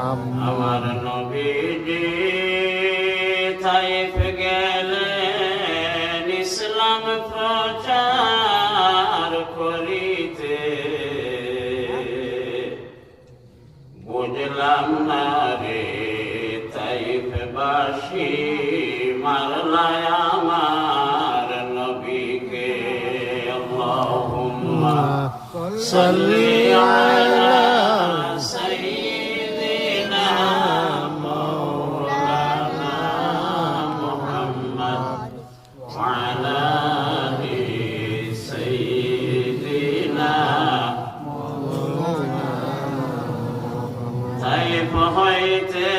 আমার নবীজি তাইফ গেলেন ইসলাম প্রচার করিতে, বুঝলাম না রে তাইফবাসী মারলায় আমার নবীকে। আল্লাহুম্মা সাল্লি আলা সাইয়্যিদিনা মাওলানা মুহাম্মদ ওয়া আলা আলি সাইয়্যিদিনা মাওলানা। তাইফ হইতে